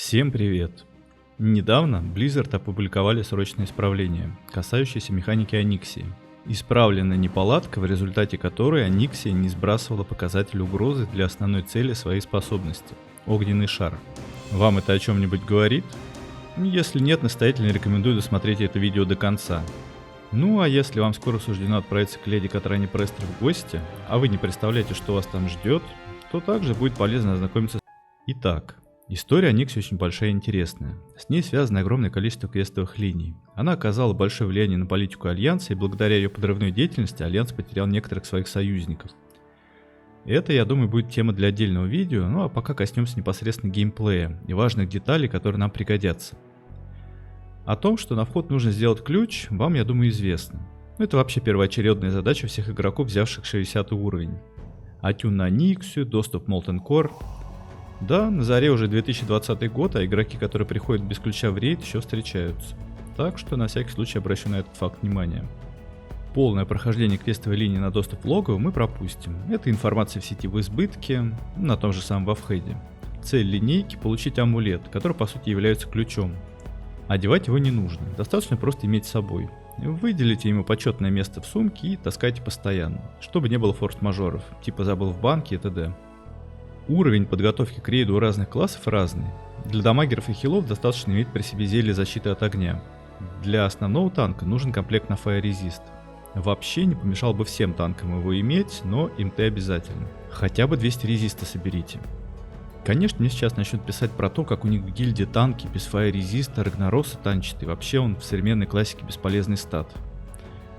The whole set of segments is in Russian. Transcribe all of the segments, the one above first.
Всем привет! Недавно Blizzard опубликовали срочное исправление, касающееся механики Аниксии. Исправлена неполадка, в результате которой Аниксия не сбрасывала показатель угрозы для основной цели своей способности – огненный шар. Вам это о чем-нибудь говорит? Если нет, настоятельно рекомендую досмотреть это видео до конца. Ну а если вам скоро суждено отправиться к леди Катране Престер в гости, а вы не представляете, что вас там ждет, то также будет полезно ознакомиться с... Итак, история Аниксии очень большая и интересная. С ней связано огромное количество квестовых линий. Она оказала большое влияние на политику Альянса, и благодаря ее подрывной деятельности Альянс потерял некоторых своих союзников. Это, я думаю, будет тема для отдельного видео, ну а пока коснемся непосредственно геймплея и важных деталей, которые нам пригодятся. О том, что на вход нужно сделать ключ, вам, я думаю, известно. Это вообще первоочередная задача всех игроков, взявших 60 уровень. Атюн на Аниксию, доступ в Molten Core. Да, на заре уже 2020 год, а игроки, которые приходят без ключа в рейд, еще встречаются. Так что на всякий случай обращу на этот факт внимание. Полное прохождение квестовой линии на доступ в логово мы пропустим. Это информация в сети в избытке, на том же самом Вавхеде. Цель линейки – получить амулет, который по сути является ключом. Одевать его не нужно, достаточно просто иметь с собой. Выделите ему почетное место в сумке и таскайте постоянно, чтобы не было форс-мажоров, типа забыл в банке и т.д. Уровень подготовки к рейду у разных классов разный. Для дамагеров и хилов достаточно иметь при себе зелье защиты от огня. Для основного танка нужен комплект на Fire Resist. Вообще не помешало бы всем танкам его иметь, но МТ обязательно. Хотя бы 200 резиста соберите. Конечно, мне сейчас начнут писать про то, как у них в гильдии танки без Fire Resist, Рагнароса танчит, и вообще он в современной классике бесполезный стат.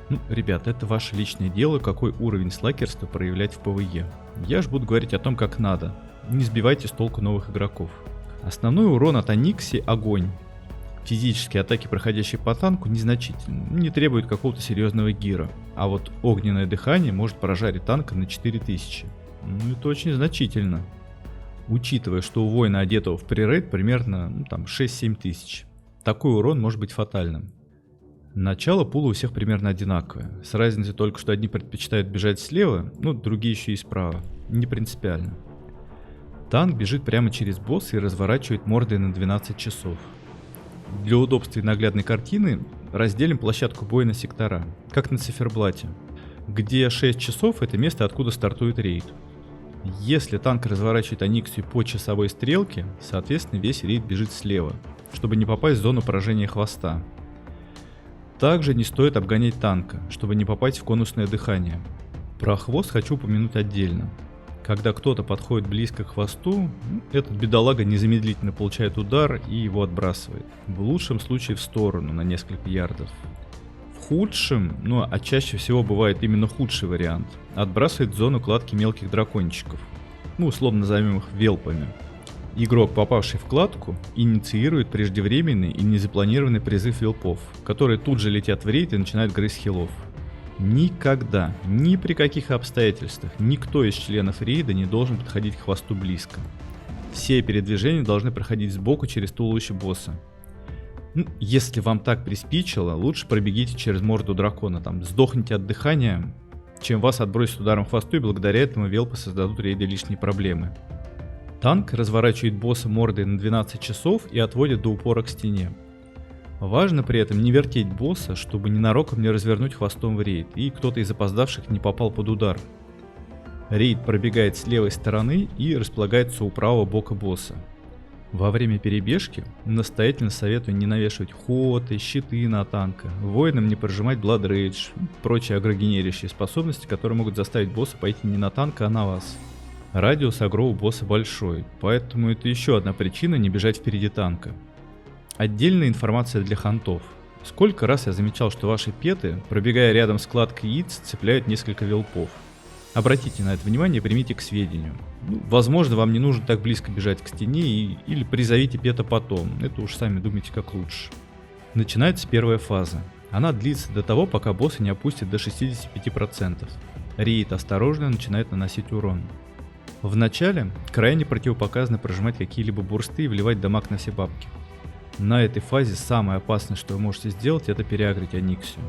Ну, ребят, это ваше личное дело, какой уровень слакерства проявлять в ПВЕ. Я ж буду говорить о том, как надо. Не сбивайте с толку новых игроков. Основной урон от Аниксии – огонь. Физические атаки, проходящие по танку, незначительны, не требуют какого-то серьезного гира. А вот огненное дыхание может прожарить танка на 4000. Ну, это очень значительно. Учитывая, что у воина, одетого в пререйд, примерно 6-7 тысяч. Такой урон может быть фатальным. Начало пула у всех примерно одинаковое, с разницей только, что одни предпочитают бежать слева, другие еще и справа, не принципиально. Танк бежит прямо через босса и разворачивает мордой на 12 часов. Для удобства и наглядной картины разделим площадку боя на сектора, как на циферблате, где 6 часов это место, откуда стартует рейд. Если танк разворачивает Аниксию по часовой стрелке, соответственно весь рейд бежит слева, чтобы не попасть в зону поражения хвоста. Также не стоит обгонять танка, чтобы не попасть в конусное дыхание. Про хвост хочу упомянуть отдельно. Когда кто-то подходит близко к хвосту, этот бедолага незамедлительно получает удар и его отбрасывает. В лучшем случае в сторону на несколько ярдов. В худшем, а чаще всего бывает именно худший вариант, отбрасывает в зону кладки мелких дракончиков. Условно назовем их велпами. Игрок, попавший в кладку, инициирует преждевременный и незапланированный призыв велпов, которые тут же летят в рейд и начинают грызть хилов. Никогда, ни при каких обстоятельствах, никто из членов рейда не должен подходить к хвосту близко. Все передвижения должны проходить сбоку через туловище босса. Если вам так приспичило, лучше пробегите через морду дракона, сдохните от дыхания, чем вас отбросит ударом хвосту, и благодаря этому велпы создадут рейде лишние проблемы. Танк разворачивает босса мордой на 12 часов и отводит до упора к стене. Важно при этом не вертеть босса, чтобы ненароком не развернуть хвостом в рейд, и кто-то из опоздавших не попал под удар. Рейд пробегает с левой стороны и располагается у правого бока босса. Во время перебежки настоятельно советую не навешивать хоты, щиты на танка, воинам не прожимать Blood Rage, прочие агрогенерящие способности, которые могут заставить босса пойти не на танка, а на вас. Радиус агро у босса большой, поэтому это еще одна причина не бежать впереди танка. Отдельная информация для хантов. Сколько раз я замечал, что ваши петы, пробегая рядом с кладкой яиц, цепляют несколько велпов. Обратите на это внимание и примите к сведению. Возможно, вам не нужно так близко бежать к стене или призовите пета потом, это уж сами думайте как лучше. Начинается первая фаза. Она длится до того, пока босса не опустит до 65%. Рейд осторожно начинает наносить урон. В начале крайне противопоказано прожимать какие-либо бурсты и вливать дамаг на все бабки. На этой фазе самое опасное, что вы можете сделать, это переагрить Аниксию.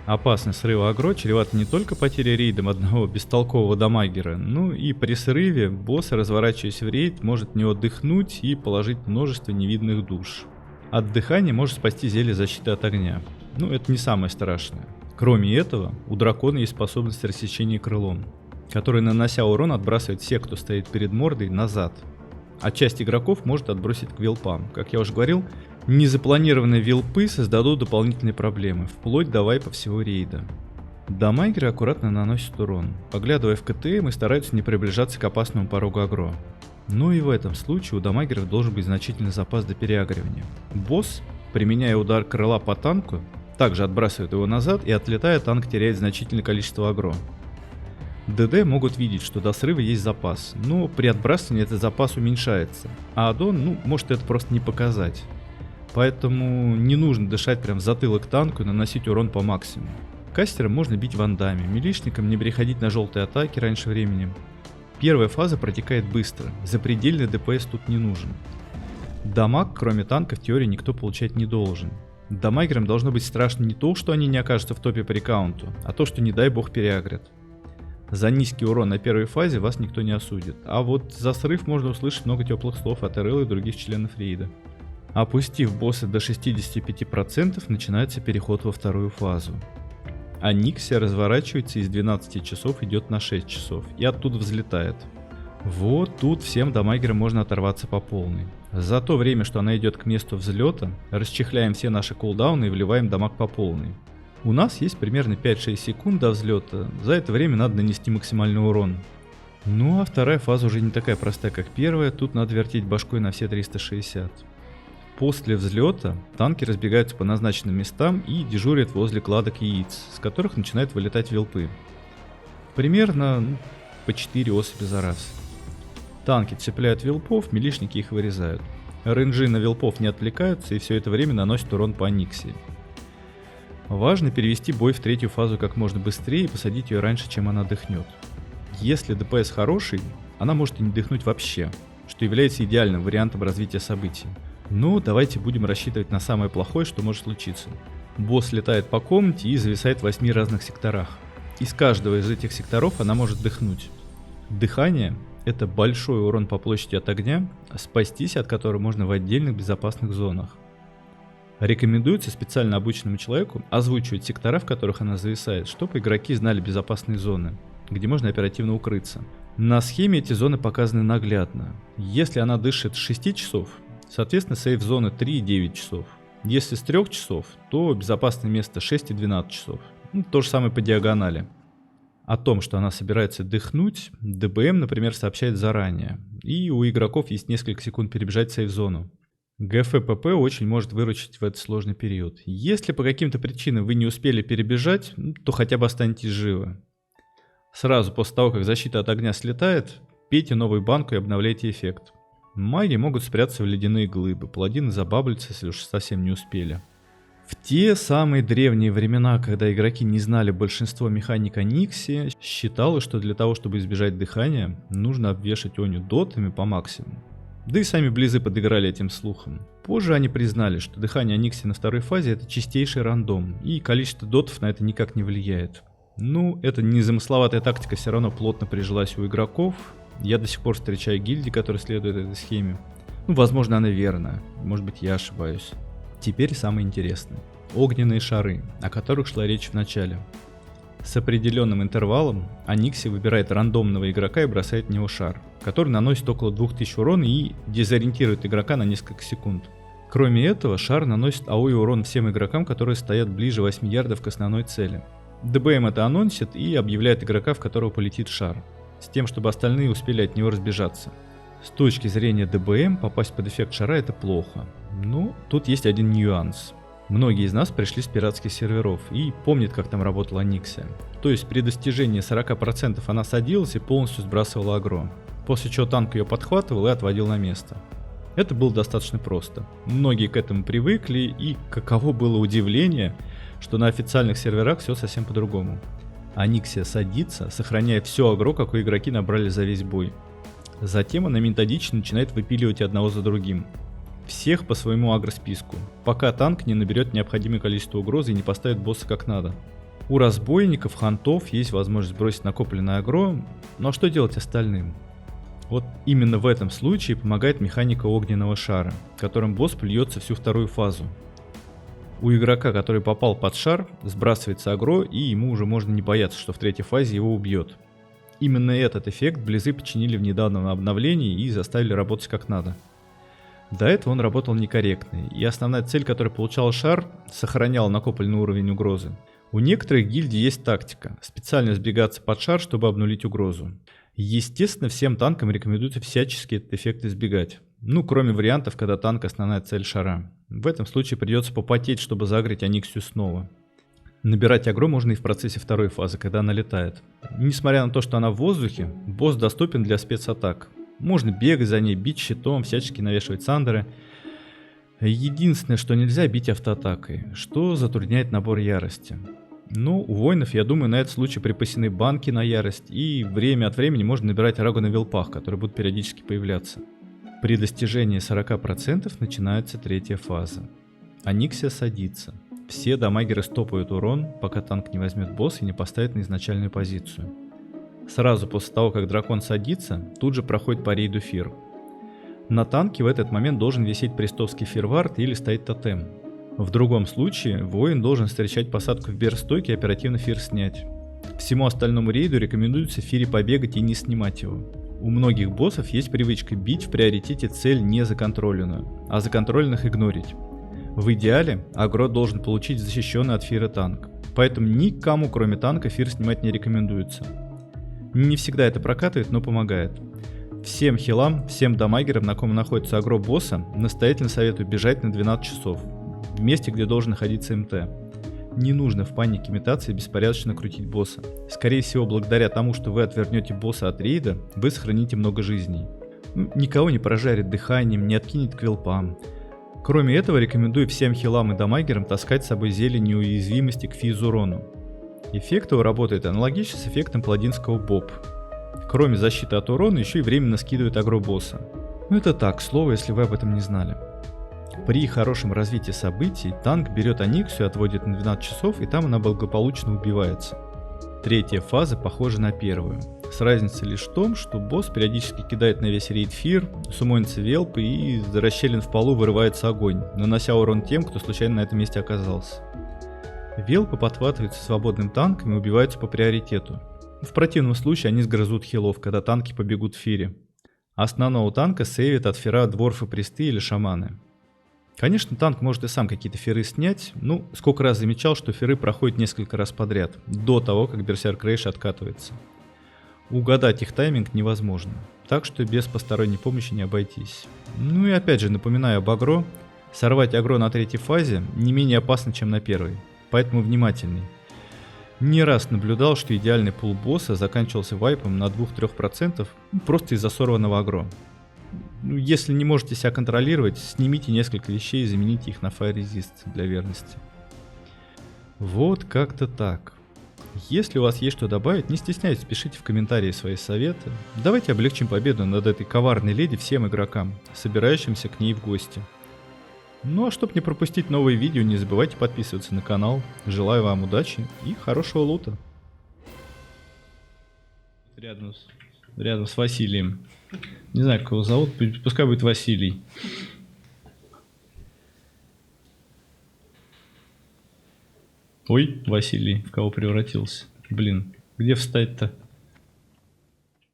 Опасность срыва агро чревата не только потерей рейдом одного бестолкового дамагера, но и при срыве босс, разворачиваясь в рейд, может не отдохнуть и положить множество невидных душ. От дыхания может спасти зелье защиты от огня. Но это не самое страшное. Кроме этого, у дракона есть способность рассечения крылом, который, нанося урон, отбрасывает всех, кто стоит перед мордой, назад. А часть игроков может отбросить к вилпам. Как я уже говорил, незапланированные вилпы создадут дополнительные проблемы, вплоть до вайпа всего рейда. Дамагеры аккуратно наносят урон, поглядывая в КТМ и стараются не приближаться к опасному порогу агро. Но и в этом случае у дамагеров должен быть значительный запас до переагривания. Босс, применяя удар крыла по танку, также отбрасывает его назад, и отлетая, танк теряет значительное количество агро. ДД могут видеть, что до срыва есть запас, но при отбрасывании этот запас уменьшается, а аддон, может это просто не показать. Поэтому не нужно дышать прям в затылок танку и наносить урон по максимуму. Кастерам можно бить вандами, милишникам не переходить на желтые атаки раньше времени. Первая фаза протекает быстро, запредельный ДПС тут не нужен. Дамаг, кроме танка, в теории никто получать не должен. Дамагерам должно быть страшно не то, что они не окажутся в топе по рекаунту, а то, что не дай бог переагрят. За низкий урон на первой фазе вас никто не осудит, а вот за срыв можно услышать много теплых слов от РЛ и других членов рейда. Опустив босса до 65%, начинается переход во вторую фазу. Аниксия разворачивается и с 12 часов идет на 6 часов и оттуда взлетает. Вот тут всем дамагерам можно оторваться по полной. За то время, что она идет к месту взлета, расчехляем все наши кулдауны и вливаем дамаг по полной. У нас есть примерно 5-6 секунд до взлета, за это время надо нанести максимальный урон. Ну а вторая фаза уже не такая простая, как первая, тут надо вертеть башкой на все 360. После взлета танки разбегаются по назначенным местам и дежурят возле кладок яиц, с которых начинают вылетать вилпы. Примерно по 4 особи за раз. Танки цепляют вилпов, милишники их вырезают. РНГ на вилпов не отвлекаются и все это время наносят урон по Аниксии. Важно перевести бой в третью фазу как можно быстрее и посадить ее раньше, чем она дыхнет. Если ДПС хороший, она может и не дыхнуть вообще, что является идеальным вариантом развития событий. Но давайте будем рассчитывать на самое плохое, что может случиться. Босс летает по комнате и зависает в 8 разных секторах. Из каждого из этих секторов она может дыхнуть. Дыхание — это большой урон по площади от огня, спастись от которого можно в отдельных безопасных зонах. Рекомендуется специально обученному человеку озвучивать сектора, в которых она зависает, чтобы игроки знали безопасные зоны, где можно оперативно укрыться. На схеме эти зоны показаны наглядно. Если она дышит с 6 часов, соответственно сейф-зона 3 и 9 часов. Если с 3 часов, то безопасное место 6 и 12 часов. То же самое по диагонали. О том, что она собирается дыхнуть, ДБМ, например, сообщает заранее. И у игроков есть несколько секунд перебежать сейф-зону. ГФПП очень может выручить в этот сложный период. Если по каким-то причинам вы не успели перебежать, то хотя бы останетесь живы. Сразу после того, как защита от огня слетает, пейте новую банку и обновляйте эффект. Маги могут спрятаться в ледяные глыбы, паладины забаблятся, если уж совсем не успели. В те самые древние времена, когда игроки не знали большинство механик Аниксии, считалось, что для того, чтобы избежать дыхания, нужно обвешать Оню дотами по максимуму. Да и сами близы подыграли этим слухам. Позже они признали, что дыхание Аниксии на второй фазе — это чистейший рандом, и количество дотов на это никак не влияет. Эта незамысловатая тактика все равно плотно прижилась у игроков. Я до сих пор встречаю гильдии, которые следуют этой схеме. Возможно, она верна, может быть, я ошибаюсь. Теперь самое интересное. Огненные шары, о которых шла речь в начале. С определенным интервалом Аниксия выбирает рандомного игрока и бросает в него шар, который наносит около 2000 урона и дезориентирует игрока на несколько секунд. Кроме этого, шар наносит АОЕ урон всем игрокам, которые стоят ближе 8 ярдов к основной цели. ДБМ это анонсит и объявляет игрока, в которого полетит шар, с тем, чтобы остальные успели от него разбежаться. С точки зрения ДБМ попасть под эффект шара — это плохо. Но тут есть один нюанс. Многие из нас пришли с пиратских серверов и помнят, как там работала Аниксия. То есть при достижении 40% она садилась и полностью сбрасывала агро, после чего танк ее подхватывал и отводил на место. Это было достаточно просто. Многие к этому привыкли, и каково было удивление, что на официальных серверах все совсем по-другому. Аниксия садится, сохраняя все агро, какое игроки набрали за весь бой. Затем она методично начинает выпиливать одного за другим. Всех по своему агросписку, пока танк не наберет необходимое количество угрозы и не поставит босса как надо. У разбойников, хантов есть возможность сбросить накопленное агро, но что делать остальным? Вот именно в этом случае помогает механика огненного шара, которым босс плюется всю вторую фазу. У игрока, который попал под шар, сбрасывается агро, и ему уже можно не бояться, что в третьей фазе его убьет. Именно этот эффект близы починили в недавнем обновлении и заставили работать как надо. До этого он работал некорректно, и основная цель, которую получал шар, сохранял накопленный уровень угрозы. У некоторых гильдий есть тактика – специально сбегаться под шар, чтобы обнулить угрозу. Естественно, всем танкам рекомендуется всячески этот эффект избегать. Ну, кроме вариантов, когда танк – основная цель шара. В этом случае придется попотеть, чтобы загреть Аниксию снова. Набирать агро можно и в процессе второй фазы, когда она летает. Несмотря на то, что она в воздухе, босс доступен для спецатак. Можно бегать за ней, бить щитом, всячески навешивать сандеры. Единственное, что нельзя бить автоатакой, что затрудняет набор ярости. Ну, у воинов, я думаю, на этот случай припасены банки на ярость, и время от времени можно набирать рагу на вилпах, которые будут периодически появляться. При достижении 40% начинается третья фаза. Аниксия садится. Все дамагеры стопают урон, пока танк не возьмет босса и не поставит на изначальную позицию. Сразу после того, как дракон садится, тут же проходит по рейду фир. На танке в этот момент должен висеть престовский фирвард или стоит тотем. В другом случае воин должен встречать посадку в берстойке и оперативно фир снять. Всему остальному рейду рекомендуется в фире побегать и не снимать его. У многих боссов есть привычка бить в приоритете цель не законтрольную, а законтрольных игнорить. В идеале агро должен получить защищенный от фира танк, поэтому никому кроме танка фир снимать не рекомендуется. Не всегда это прокатывает, но помогает. Всем хилам, всем дамагерам, на ком находится агро босса, настоятельно советую бежать на 12 часов. В месте, где должен находиться МТ. Не нужно в панике метаться и беспорядочно крутить босса. Скорее всего, благодаря тому, что вы отвернете босса от рейда, вы сохраните много жизней. Никого не прожарит дыханием, не откинет к вилпам. Кроме этого, рекомендую всем хилам и дамагерам таскать с собой зелень неуязвимости к физ-урону. Эффект его работает аналогично с эффектом паладинского боб. Кроме защиты от урона, еще и временно скидывает агро босса. Это так, слово, если вы об этом не знали. При хорошем развитии событий танк берет Аниксию, отводит на 12 часов, и там она благополучно убивается. Третья фаза похожа на первую. С разницей лишь в том, что босс периодически кидает на весь рейд фир, суммонится велпы и из расщелин в полу вырывается огонь, нанося урон тем, кто случайно на этом месте оказался. Велпы подхватываются свободным танком и убиваются по приоритету. В противном случае они сгрызут хилов, когда танки побегут в фире. Основного танка сейвят от фира дворфы, присты или шаманы. Конечно, танк может и сам какие-то фиры снять, сколько раз замечал, что фиры проходят несколько раз подряд, до того, как Берсерк Рейш откатывается. Угадать их тайминг невозможно, так что без посторонней помощи не обойтись. И опять же, напоминаю об агро, сорвать агро на третьей фазе не менее опасно, чем на первой, поэтому внимательней. Не раз наблюдал, что идеальный пул босса заканчивался вайпом на 2-3% просто из-за сорванного агро. Если не можете себя контролировать, снимите несколько вещей и замените их на Fire Resist для верности. Вот как-то так. Если у вас есть что добавить, не стесняйтесь, пишите в комментарии свои советы. Давайте облегчим победу над этой коварной леди всем игрокам, собирающимся к ней в гости. А чтобы не пропустить новые видео, не забывайте подписываться на канал. Желаю вам удачи и хорошего лута. Рядом с Василием. Не знаю, как его зовут, пускай будет Василий. Ой, Василий, в кого превратился? Блин, где встать-то?